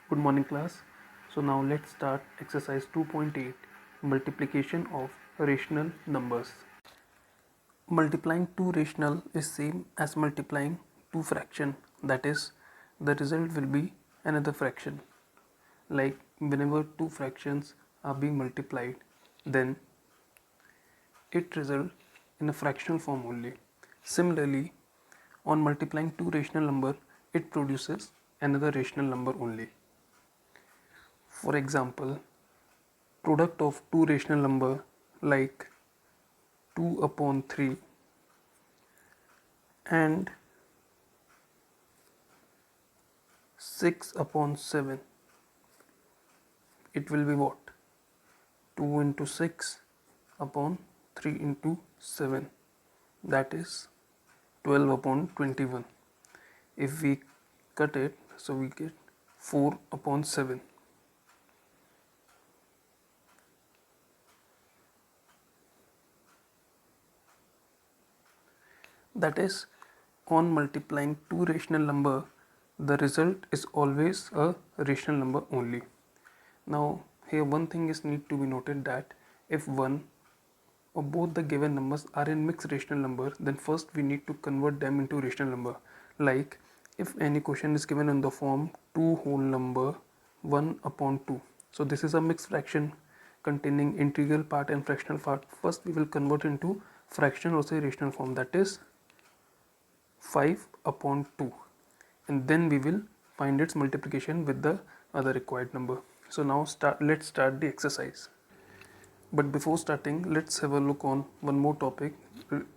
Good morning, class. So now let's start exercise 2.8, multiplication of rational numbers. Multiplying two rational is same as multiplying two fraction, that is the result will be another fraction. Like whenever two fractions are being multiplied, then it results in a fractional form only. Similarly, on multiplying two rational number, it produces another rational number only. For example, product of two rational number like 2 upon 3 and 6 upon 7, it will be what? 2 into 6 upon 3 into 7, that is 12 upon 21. If we cut it, so we get 4 upon 7. That is, on multiplying two rational number, the result is always a rational number only. Now here one thing is need to be noted, that if one or both the given numbers are in mixed rational number, then first we need to convert them into rational number. Like if any question is given in the form 2 whole number 1 upon 2, so this is a mixed fraction containing integral part and fractional part. First we will convert into fraction or say rational form, that is 5 upon 2, and then we will find its multiplication with the other required number. So now let's start the exercise. But before starting, let's have a look on one more topic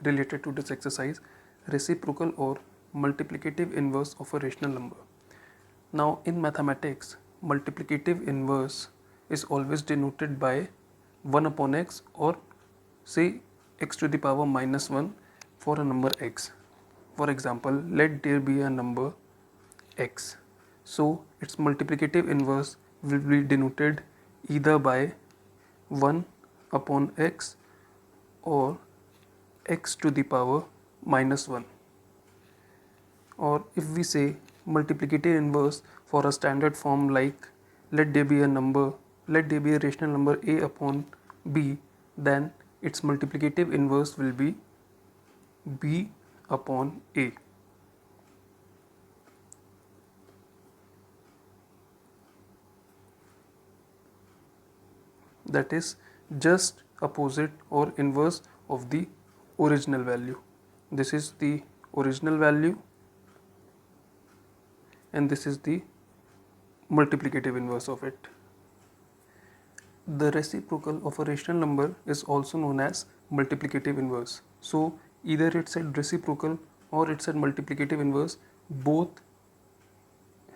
related to this exercise: reciprocal or multiplicative inverse of a rational number. Now in mathematics, multiplicative inverse is always denoted by 1 upon x, or say x to the power minus 1 for a number x. For example, let there be a number x. So its multiplicative inverse will be denoted either by 1 upon x or x to the power minus 1. Or if we say multiplicative inverse for a standard form, like let there be a rational number a upon b, then its multiplicative inverse will be b upon a. That is just opposite or inverse of the original value. This is the original value and this is the multiplicative inverse of it. The reciprocal of a rational number is also known as multiplicative inverse. So either it's a reciprocal or it's a multiplicative inverse, both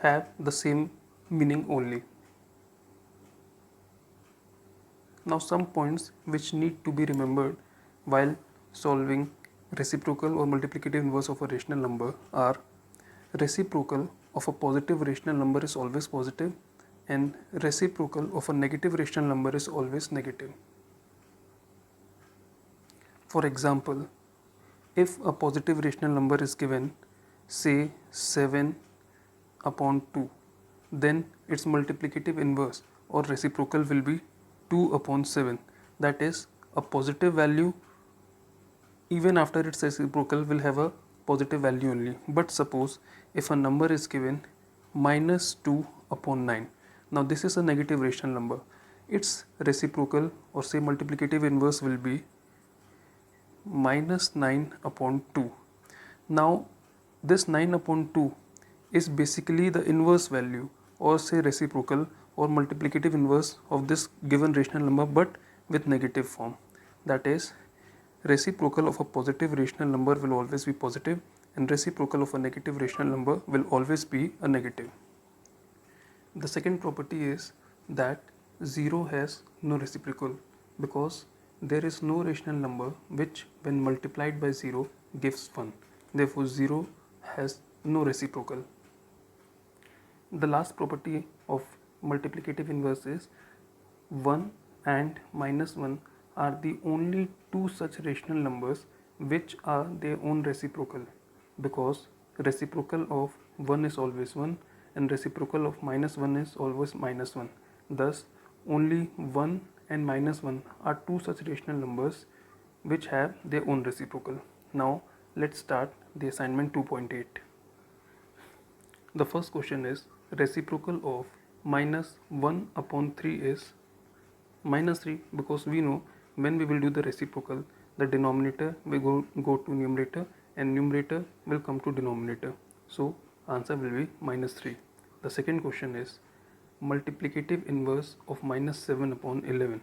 have the same meaning only. Now some points which need to be remembered while solving reciprocal or multiplicative inverse of a rational number are: reciprocal of a positive rational number is always positive, and reciprocal of a negative rational number is always negative. For example, if a positive rational number is given, say 7 upon 2, then its multiplicative inverse or reciprocal will be 2 upon 7. That is, a positive value even after its reciprocal will have a positive value only. But suppose if a number is given minus 2 upon 9, now this is a negative rational number. Its reciprocal or say multiplicative inverse will be minus 9 upon 2. Now this 9 upon 2 is basically the inverse value or say reciprocal or multiplicative inverse of this given rational number, but with negative form. That is, reciprocal of a positive rational number will always be positive and reciprocal of a negative rational number will always be a negative. The second property is that 0 has no reciprocal, because there is no rational number which when multiplied by 0 gives 1. Therefore 0 has no reciprocal. The last property of multiplicative inverse is 1 and minus 1 are the only two such rational numbers which are their own reciprocal, because reciprocal of 1 is always 1 and reciprocal of minus 1 is always minus 1. Thus, only 1 and minus 1 are two such rational numbers which have their own reciprocal. Now, let's start the assignment 2.8. The first question is reciprocal of minus 1 upon 3 is minus 3, because we know when we will do the reciprocal, the denominator will go to numerator and numerator will come to denominator. So answer will be minus 3. The second question is multiplicative inverse of minus 7 upon 11.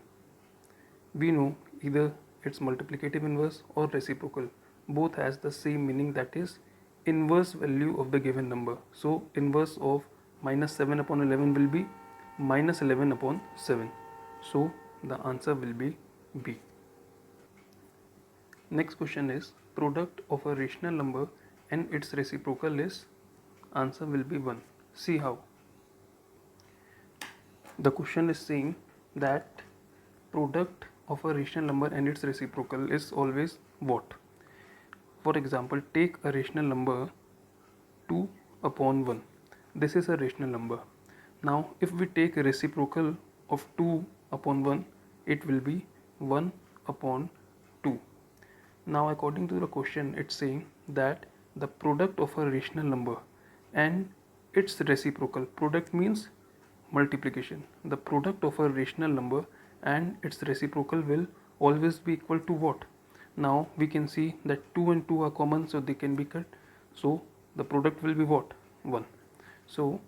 We know either it's multiplicative inverse or reciprocal. Both has the same meaning, that is inverse value of the given number. So inverse of minus 7 upon 11 will be minus 11 upon 7. So the answer will be B. Next question is product of a rational number and its reciprocal is, answer will be 1. See how. The question is saying that product of a rational number and its reciprocal is always what? For example, take a rational number 2 upon 1. This is a rational number. Now if we take a reciprocal of 2 upon 1, it will be 1 upon 2. Now according to the question, it's saying that the product of a rational number and its reciprocal, product means multiplication, the product of a rational number and its reciprocal will always be equal to what? Now we can see that 2 and 2 are common, so they can be cut. So the product will be what? 1. So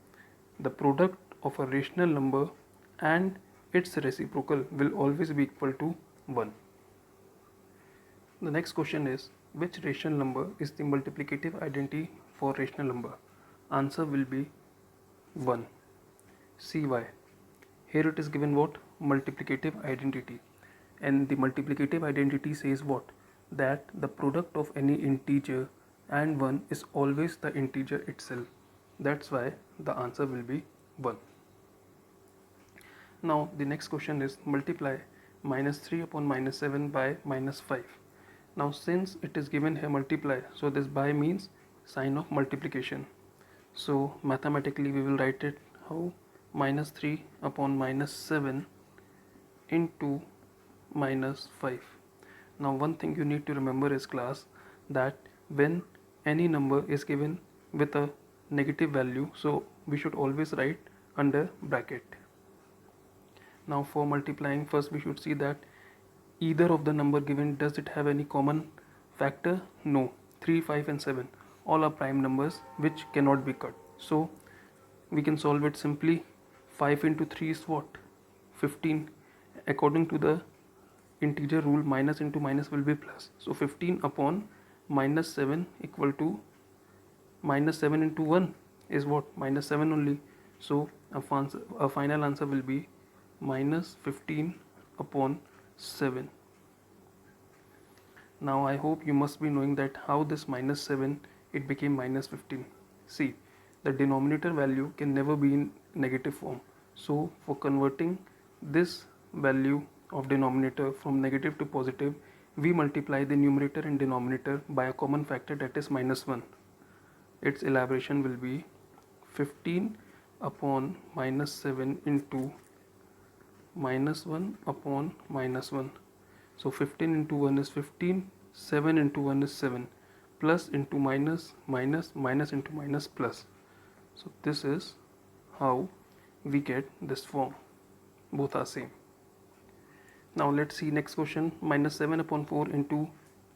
the product of a rational number and its reciprocal will always be equal to 1. The next question is which rational number is the multiplicative identity for rational number? Answer will be 1. See why. Here it is given what? Multiplicative identity. And the multiplicative identity says what? That the product of any integer and 1 is always the integer itself. That's why the answer will be 1. Now the next question is multiply minus 3 upon minus 7 by minus 5. Now since it is given here multiply, so this by means sign of multiplication. So mathematically we will write it how? Minus 3 upon minus 7 into minus 5. Now one thing you need to remember is class, that when any number is given with a negative value, so we should always write under bracket. Now for multiplying, first we should see that either of the number given, does it have any common factor? No. 3, 5 and 7 all are prime numbers which cannot be cut. So we can solve it simply. 5 into 3 is what? 15. According to the integer rule, minus into minus will be plus. So 15 upon minus 7 equal to minus 7 into 1 is what? Minus 7 only. So a final answer will be minus 15 upon 7. Now I hope you must be knowing that how this minus 7 it became minus 15. See, the denominator value can never be in negative form. So for converting this value of denominator from negative to positive, we multiply the numerator and denominator by a common factor, that is minus 1. Its elaboration will be 15 upon minus 7 into minus 1 upon minus 1. So 15 into 1 is 15, 7 into 1 is 7, plus into minus, minus, minus into minus, plus. So this is how we get this form. Both are same. Now let's see next question. Minus 7 upon 4 into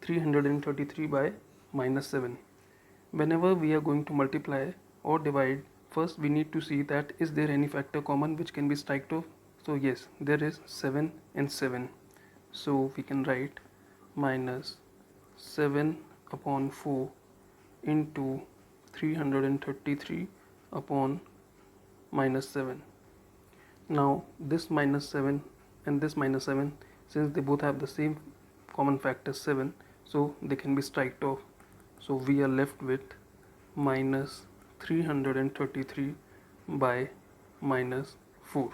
333 by minus 7. Whenever we are going to multiply or divide, first we need to see that is there any factor common which can be striked off. So yes, there is 7 and 7. So we can write minus 7 upon 4 into 333 upon minus 7. Now this minus 7 and this minus 7, since they both have the same common factor 7, so they can be striked off. So we are left with minus 333 by minus 4.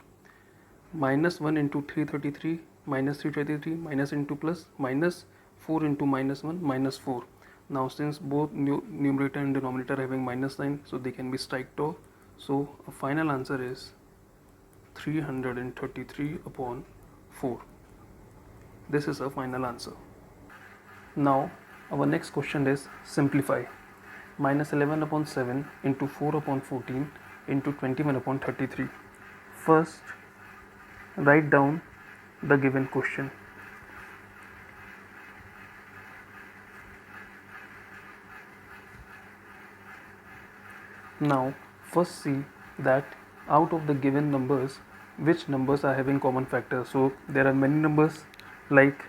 Minus 1 into 333, minus 333, minus into plus, minus 4 into minus 1, minus 4. Now since both numerator and denominator are having minus sign, so they can be striked off. So a final answer is 333 upon 4. This is a final answer. Now our next question is simplify. Minus 11 upon 7 into 4 upon 14 into 21 upon 33. First, write down the given question. Now, first see that out of the given numbers, which numbers are having common factors. So, there are many numbers like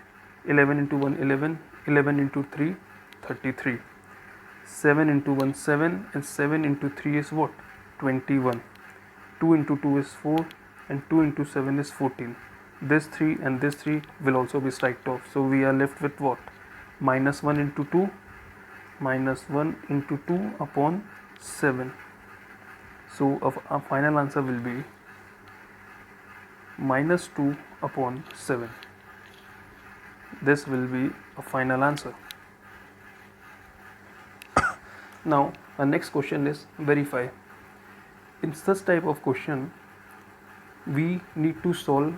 11 into 1, 11, 11 into 3, 33. 7 into 1, 7, and 7 into 3 is what? 21. 2 into 2 is 4, and 2 into 7 is 14. This 3 and this 3 will also be striked off. So, we are left with what? Minus 1 into 2, minus 1 into 2 upon 7. So our final answer will be minus 2 upon 7. This will be a final answer. Now our next question is verify. In such type of question, we need to solve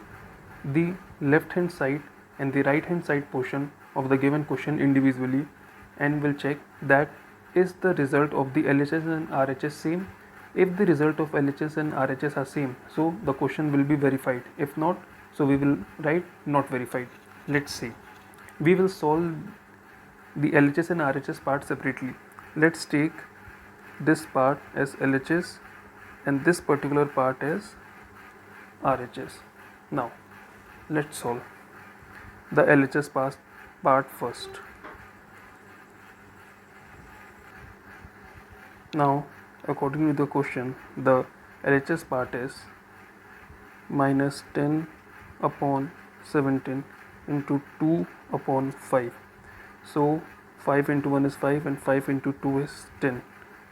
the left hand side and the right hand side portion of the given question individually, and will check that is the result of the LHS and RHS same. If the result of LHS and RHS are same, so the question will be verified. If not, so we will write not verified. Let's see. We will solve the LHS and RHS part separately. Let's take this part as LHS and this particular part as RHS. Now let's solve the LHS part first. Now according to the question, the LHS part is minus 10 upon 17 into 2 upon 5. So 5 into 1 is 5 and 5 into 2 is 10.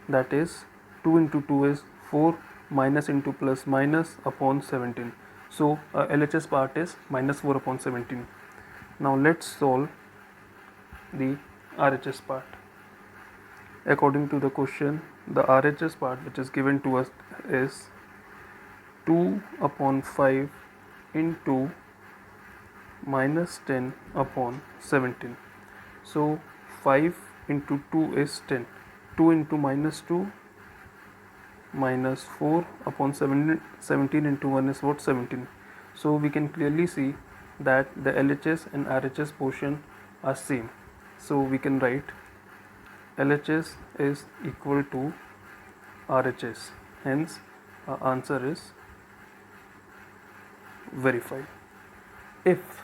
That is 2 into 2 is 4, minus into plus minus upon 17. So LHS part is minus 4 upon 17. Now let's solve the RHS part. According to the question, the RHS part which is given to us is 2 upon 5 into minus 10 upon 17. So 5 into 2 is 10. 2 into minus 2 minus 4 upon 17 into 1 is what? 17. So we can clearly see that the LHS and RHS portion are same. So we can write LHS is equal to RHS. Hence our answer is verified. If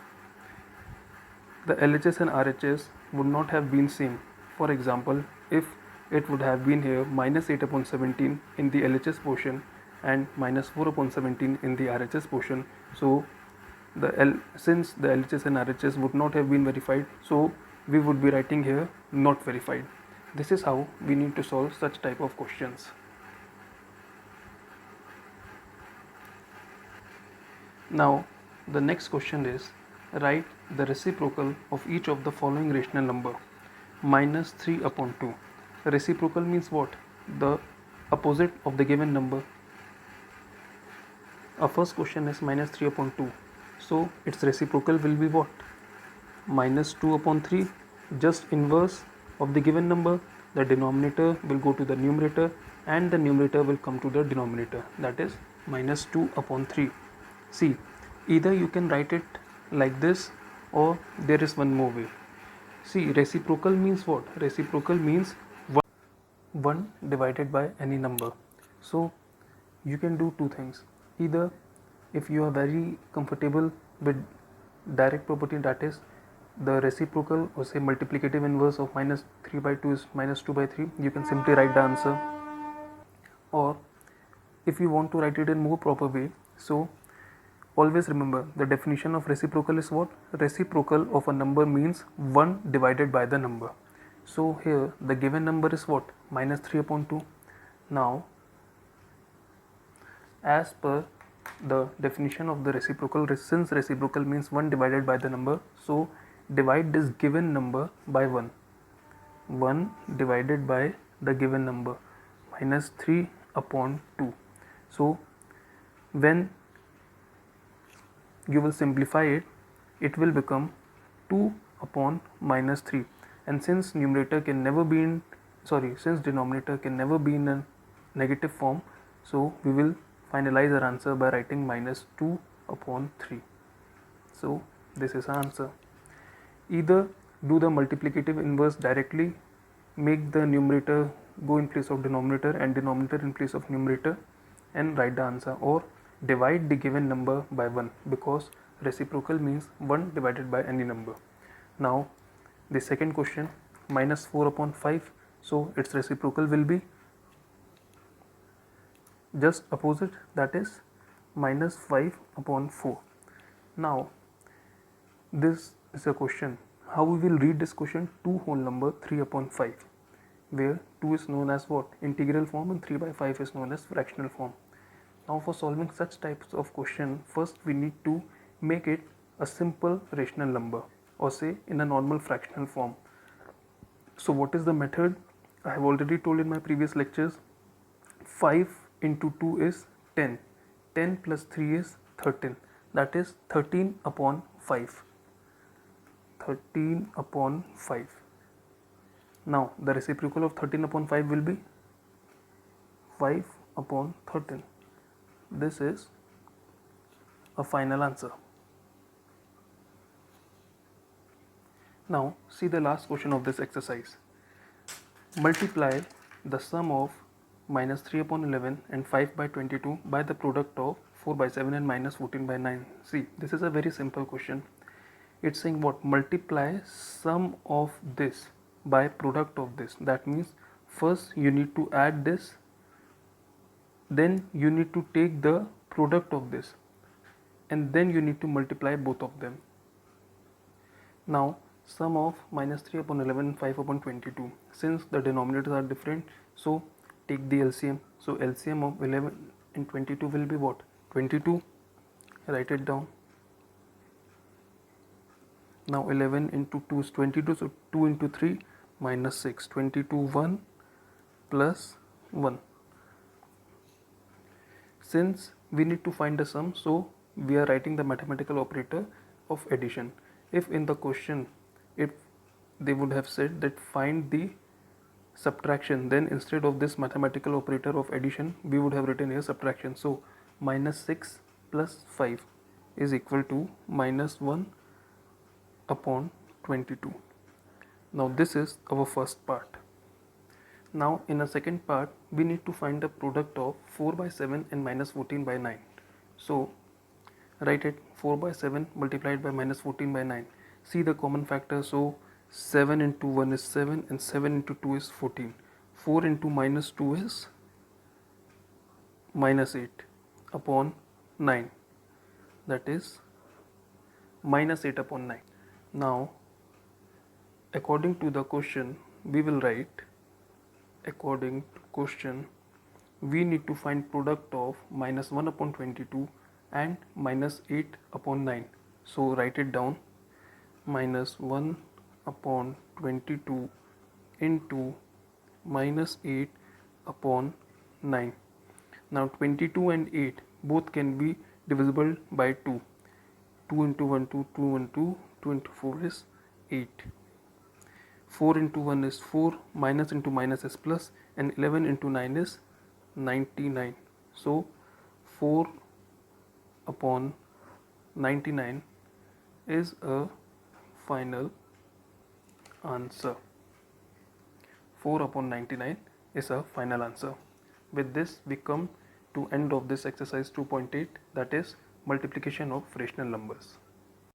the LHS and RHS would not have been same, for example, if it would have been here minus 8 upon 17 in the LHS portion and minus 4 upon 17 in the RHS portion, so since the LHS and RHS would not have been verified, so we would be writing here not verified. This is how we need to solve such type of questions. Now the next question is write the reciprocal of each of the following rational number. Minus 3 upon 2. Reciprocal means what? The opposite of the given number. Our first question is minus 3 upon 2. So its reciprocal will be what? Minus 2 upon 3, just inverse of the given number. The denominator will go to the numerator and the numerator will come to the denominator. That is minus 2 upon 3. See, either you can write it like this or there is one more way. See, reciprocal means what? Reciprocal means 1 divided by any number. So you can do two things. Either if you are very comfortable with direct property, that is the reciprocal or say multiplicative inverse of minus 3 by 2 is minus 2 by 3, you can simply write the answer. Or if you want to write it in more proper way, so always remember the definition of reciprocal is what? Reciprocal of a number means 1 divided by the number. So here the given number is what? Minus 3 upon 2. Now as per the definition of the reciprocal, since reciprocal means 1 divided by the number, so divide this given number by 1. 1 divided by the given number, minus 3 upon 2. So when you will simplify it, it will become 2 upon minus 3, and since numerator can never be in since denominator can never be in a negative form, so we will finalize our answer by writing minus 2 upon 3. So this is our answer. Either do the multiplicative inverse directly, make the numerator go in place of denominator and denominator in place of numerator and write the answer, or divide the given number by 1, because reciprocal means 1 divided by any number. Now the second question, minus 4 upon 5, so its reciprocal will be just opposite, that is minus 5 upon 4. Now this is a question, how we will read this question, 2 whole number 3 upon 5, where 2 is known as what, integral form, and 3 by 5 is known as fractional form. Now for solving such types of question, first we need to make it a simple rational number, or say in a normal fractional form. So what is the method? I have already told in my previous lectures. 5 into 2 is 10, 10 plus 3 is 13, that is 13 upon 5, 13 upon 5. Now the reciprocal of 13 upon 5 will be 5 upon 13. This is a final answer. Now see the last question of this exercise. Multiply the sum of minus 3 upon 11 and 5 by 22 by the product of 4 by 7 and minus 14 by 9. See, this is a very simple question. It's saying what? Multiply sum of this by product of this. That means first you need to add this, then you need to take the product of this, and then you need to multiply both of them. Now sum of minus 3 upon 11 and 5 upon 22, since the denominators are different, so take the LCM. So LCM of 11 and 22 will be what? 22. Write it down. Now 11 into 2 is 22, so 2 into 3 minus 6, 22 1 plus 1. Since we need to find the sum, so we are writing the mathematical operator of addition. If in the question, if they would have said that find the subtraction, then instead of this mathematical operator of addition, we would have written here subtraction. So minus 6 plus 5 is equal to minus 1 upon 22. Now this is our first part. Now in a second part, we need to find the product of 4 by 7 and minus 14 by 9. So write it, 4 by 7 multiplied by minus 14 by 9. See the common factor, so 7 into 1 is 7 and 7 into 2 is 14. 4 into minus 2 is minus 8 upon 9, that is minus 8 upon 9. Now according to the question, we will write, according to question, we need to find product of minus 1 upon 22 and minus 8 upon 9. So write it down, minus 1 upon 22 into minus 8 upon 9. Now 22 and 8 both can be divisible by 2. 2 into 1 2, 2 and 2, 2 into 4 is 8. 4 into 1 is 4, minus into minus is plus, and 11 into 9 is 99. So 4 upon 99 is a final answer. 4 upon 99 is a final answer. With this we come to end of this exercise 2.8, that is multiplication of rational numbers.